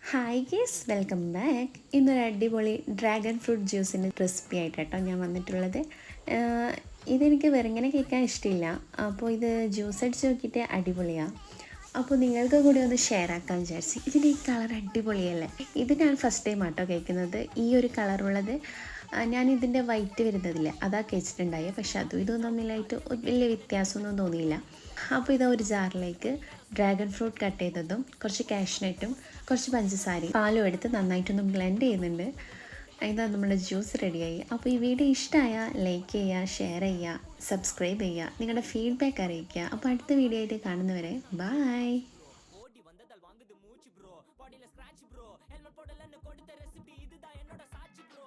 Hi guys welcome back. ഇന്നൊരു അടിപൊളി dragon fruit ജ്യൂസിൻ്റെ recipe ആയിട്ടോ ഞാൻ വന്നിട്ടുള്ളത്. ഇതെനിക്ക് വെറുങ്ങനെ കേൾക്കാൻ ഇഷ്ടമില്ല, അപ്പോൾ ഇത് ജ്യൂസ് അടിച്ച് നോക്കിയിട്ട് അടിപൊളിയാണ്. അപ്പോൾ നിങ്ങൾക്ക് കൂടി ഒന്ന് ഷെയർ ആക്കാൻ വിചാരിച്ചു. ഇതിൻ്റെ ഈ കളർ അടിപൊളിയല്ലേ. ഇത് ഞാൻ ഫസ്റ്റ് ടൈം ആട്ടോ കേൾക്കുന്നത്, ഈ ഒരു കളറുള്ളത്. ഞാൻ ഇതിൻ്റെ വൈറ്റ് വരുന്നതില്ല അതാ കഴിച്ചിട്ടുണ്ടായി, പക്ഷെ അതും ഇതും തമ്മിലായിട്ട് വലിയ വ്യത്യാസമൊന്നും തോന്നിയില്ല. അപ്പോൾ ഇതാ ഒരു ജാറിലേക്ക് ഡ്രാഗൺ ഫ്രൂട്ട് കട്ട് ചെയ്തതും കുറച്ച് കാഷ്നട്ടും കുറച്ച് പഞ്ചസാരയും പാലും എടുത്ത് നന്നായിട്ടൊന്ന് ബ്ലെൻഡ് ചെയ്യുന്നുണ്ട്. ഇതാ നമ്മുടെ ജ്യൂസ് റെഡിയായി. അപ്പോൾ ഈ വീഡിയോ ഇഷ്ടമായാൽ ലൈക്ക് ചെയ്യുക, ഷെയർ ചെയ്യുക, സബ്സ്ക്രൈബ് ചെയ്യുക, നിങ്ങളുടെ ഫീഡ്ബാക്ക് അറിയിക്കുക. അപ്പോൾ അടുത്ത വീഡിയോ ആയിട്ട് കാണുന്നവരെ ബൈ. ஓடி வந்ததால் வாங்குது மூச்சு ப்ரோ பாடியில ஸ்கிராட்ச் ப்ரோ ஹெல்மெட் போடலன்னு கொடுத்த ரெசிபி இதுதான் என்னோட சாட்சி ப்ரோ